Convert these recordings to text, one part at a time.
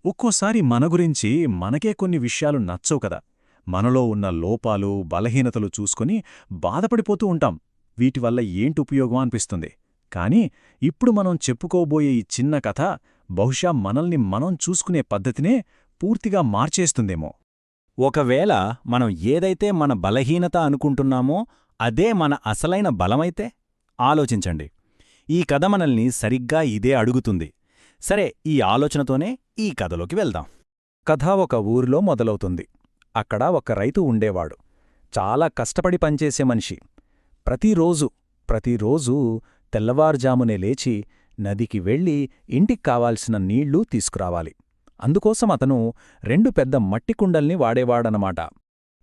ఒక్కోసారి మన గురించి మనకే కొన్ని విషయాలు నచ్చవు కదా. మనలో ఉన్న లోపాలు, బలహీనతలు చూసుకుని బాధపడిపోతూ ఉంటాం. వీటివల్ల ఏంటుపయోగం అనిపిస్తుంది. కానీ ఇప్పుడు మనం చెప్పుకోబోయే ఈ చిన్న కథ బహుశా మనల్ని మనం చూసుకునే పద్ధతినే పూర్తిగా మార్చేస్తుందేమో. ఒకవేళ మనం ఏదైతే మన బలహీనత అనుకుంటున్నామో అదే మన అసలైన బలమైతే ఆలోచించండి. ఈ కథ మనల్ని సరిగ్గా ఇదే అడుగుతుంది. సరే, ఈ ఆలోచనతోనే ఈ కథలోకి వెళ్దాం. కథ ఒక ఊరిలో మొదలవుతుంది. అక్కడ ఒక రైతు ఉండేవాడు. చాలా కష్టపడి పనిచేసే మనిషి. ప్రతిరోజూ తెల్లవారుజామునే లేచి నదికి వెళ్ళి ఇంటికి కావాల్సిన నీళ్లు తీసుకురావాలి. అందుకోసం అతను 2 పెద్ద మట్టి కుండల్ని వాడేవాడనమాట.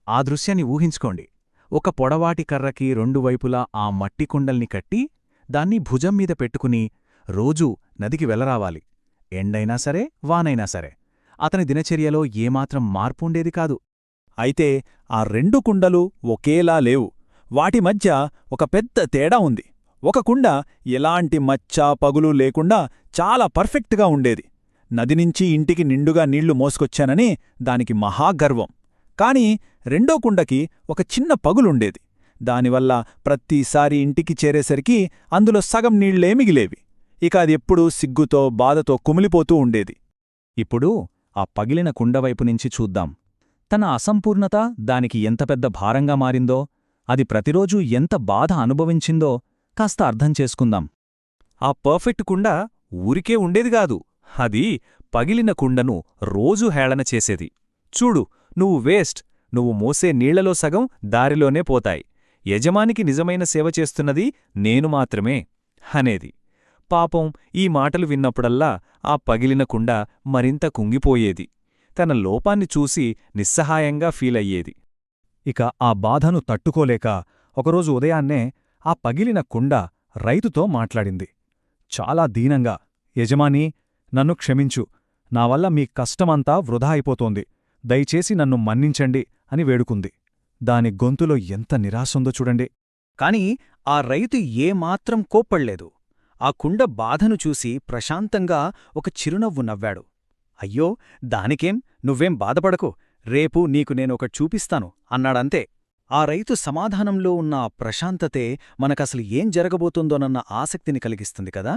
ఆ దృశ్యాన్ని ఊహించుకోండి. ఒక పొడవాటి కర్రకి 2 వైపులా ఆ మట్టి కుండల్ని కట్టి దాన్ని భుజం మీద పెట్టుకుని రోజూ నదికి వెళ్ళరావాలి. ఎండైనా సరే, వానైనా సరే. అతని దినచర్యలో ఏమాత్రం మార్పుండేది కాదు. అయితే ఆ 2 కుండలు ఒకేలా లేవు. వాటి మధ్య ఒక పెద్ద తేడా ఉంది. ఒక కుండ ఎలాంటి మచ్చ, పగులు లేకుండా చాలా పర్ఫెక్ట్గా ఉండేది. నదినుంచి ఇంటికి నిండుగా నీళ్లు మోసుకొచ్చానని దానికి మహాగర్వం. కాని రెండో కుండకి ఒక చిన్న పగులుండేది. దానివల్ల ప్రతిసారి ఇంటికి చేరేసరికి అందులో సగం నీళ్లే మిగిలేవి. ఇక అదెప్పుడూ సిగ్గుతో, బాధతో కుమిలిపోతూ ఉండేది. ఇప్పుడు ఆ పగిలిన కుండవైపునుంచి చూద్దాం. తన అసంపూర్ణత దానికి ఎంత పెద్ద భారంగా మారిందో, అది ప్రతిరోజూ ఎంత బాధ అనుభవించిందో కాస్త అర్థం చేసుకుందాం. ఆ పర్ఫెక్ట్ కుండ ఊరికే ఉండేదిగాదు. అది పగిలిన కుండను రోజూ హేళన చేసేది. చూడు, నువ్వు వేస్ట్, నువ్వు మోసే నీళ్లలో సగం దారిలోనే పోతాయి. యజమానికి నిజమైన సేవ చేస్తున్నది నేను మాత్రమే అనేది. పాపం ఈ మాటలు విన్నప్పుడల్లా ఆ పగిలిన కుండ మరింత కుంగిపోయేది. తన లోపాన్ని చూసి నిస్సహాయంగా ఫీలయ్యేది. ఇక ఆ బాధను తట్టుకోలేక ఒకరోజు ఉదయాన్నే ఆ పగిలిన కుండ రైతుతో మాట్లాడింది. చాలా దీనంగా, యజమానీ, నన్ను క్షమించు. నావల్ల మీ కష్టమంతా వృధా అయిపోతోంది. దయచేసి నన్ను మన్నించండి అని వేడుకుంది. దాని గొంతులో ఎంత నిరాశుందో చూడండి. కాని ఆ రైతు ఏమాత్రం కోప్పళ్లేదు. ఆ కుండ బాధను చూసి ప్రశాంతంగా ఒక చిరునవ్వు నవ్వాడు. అయ్యో, దానికేం, నువ్వేం బాధపడకు, రేపు నీకు నేనొకటి చూపిస్తాను అన్నాడంతే. ఆ రైతు సమాధానంలో ఉన్న ఆ ప్రశాంతతే మనకసలు ఏం జరగబోతుందోనన్న ఆసక్తిని కలిగిస్తుంది కదా.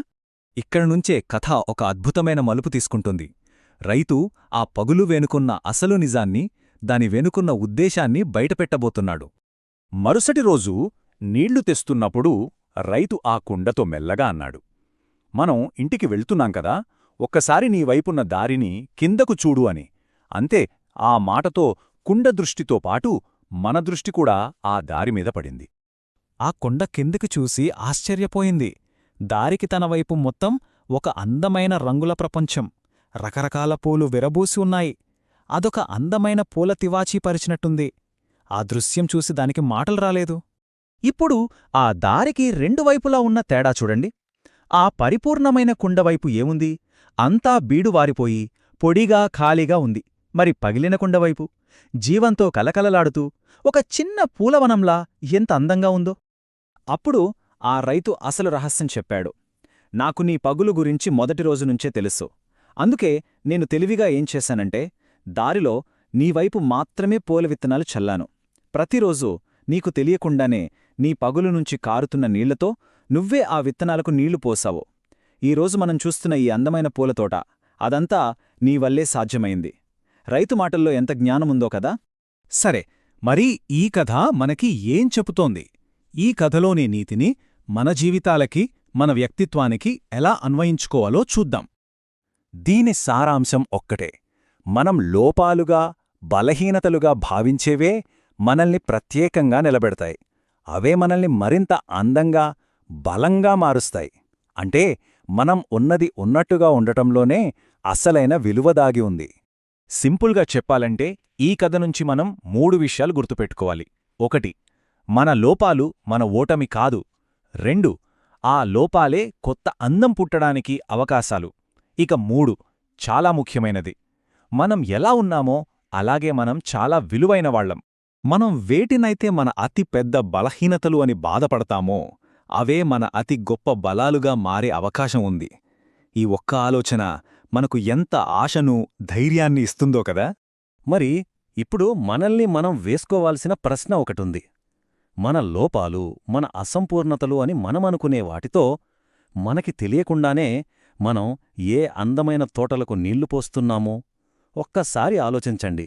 ఇక్కడనుంచే కథ ఒక అద్భుతమైన మలుపు తీసుకుంటుంది. రైతు ఆ పగులు వెనుకున్న అసలు నిజాన్ని, దాని వెనుకున్న ఉద్దేశాన్ని బయటపెట్టబోతున్నాడు. మరుసటి రోజు నీళ్లు తెస్తున్నప్పుడు రైతు ఆ కుండతో మెల్లగా అన్నాడు, మనం ఇంటికి వెళ్తున్నాం కదా, ఒక్కసారి నీ వైపున్న దారిని కిందకు చూడు అని. అంతే, ఆ మాటతో కుండ దృష్టితో పాటు మన దృష్టి కూడా ఆ దారిమీద పడింది. ఆ కొండ కిందకి చూసి ఆశ్చర్యపోయింది. దారికి తన వైపు మొత్తం ఒక అందమైన రంగుల ప్రపంచం. రకరకాల పూలు విరబూసి ఉన్నాయి. అదొక అందమైన పూల తివాచీ పరిచినట్టుంది. ఆ దృశ్యం చూసి దానికి మాటలు రాలేదు. ఇప్పుడు ఆ దారికి 2 వైపులా ఉన్న తేడా చూడండి. ఆ పరిపూర్ణమైన కుండవైపు ఏముంది? అంతా బీడువారిపోయి పొడిగా, ఖాళీగా ఉంది. మరి పగిలిన కుండవైపు జీవంతో కలకలలాడుతూ ఒక చిన్న పూలవనంలా ఎంత అందంగా ఉందో. అప్పుడు ఆ రైతు అసలు రహస్యం చెప్పాడు. నాకు నీ పగులు గురించి మొదటి రోజునుంచే తెలుసు. అందుకే నేను తెలివిగా ఏం చేశానంటే, దారిలో నీవైపు మాత్రమే పూల విత్తనాలు చల్లాను. ప్రతిరోజూ నీకు తెలియకుండానే నీ పగులు నుంచి కారుతున్న నీళ్లతో నువ్వే ఆ విత్తనాలకు నీళ్లు పోసావు. ఈరోజు మనం చూస్తున్న ఈ అందమైన పూలతోట, అదంతా నీవల్లే సాధ్యమైంది. రైతు మాటల్లో ఎంత జ్ఞానముందో కదా. సరే, మరీ ఈ కథ మనకి ఏం చెబుతోంది? ఈ కథలోని నీతిని మన జీవితాలకి, మన వ్యక్తిత్వానికి ఎలా అన్వయించుకోవాలో చూద్దాం. దీని సారాంశం ఒక్కటే: మనం లోపాలుగా, బలహీనతలుగా భావించేవే మనల్ని ప్రత్యేకంగా నిలబెడతాయి. అవే మనల్ని మరింత అందంగా, బలంగా మారుస్తాయి. అంటే మనం ఉన్నది ఉన్నట్టుగా ఉండటంలోనే అసలైన విలువ దాగి ఉంది. సింపుల్గా చెప్పాలంటే ఈ కథ నుంచి మనం 3 విషయాలు గుర్తుపెట్టుకోవాలి. 1. మన లోపాలు మన ఓటమి కాదు. 2. ఆ లోపాలే కొత్త అందం పుట్టడానికి అవకాశాలు. ఇక 3, చాలా ముఖ్యమైనది, మనం ఎలా ఉన్నామో అలాగే మనం చాలా విలువైనవాళ్లం. మనం వేటినైతే మన అతి పెద్ద బలహీనతలు అని బాధపడతామో అవే మన అతి గొప్ప బలాలుగా మారే అవకాశం ఉంది. ఈ ఒక్క ఆలోచన మనకు ఎంత ఆశను, ధైర్యాన్ని ఇస్తుందో కదా. మరి ఇప్పుడు మనల్ని మనం వేసుకోవాల్సిన ప్రశ్న ఒకటుంది. మన లోపాలు, మన అసంపూర్ణతలు అని మనమనుకునే వాటితో మనకి తెలియకుండానే మనం ఏ అందమైన తోటలకు నీళ్లు పోస్తున్నామో ఒక్కసారి ఆలోచించండి.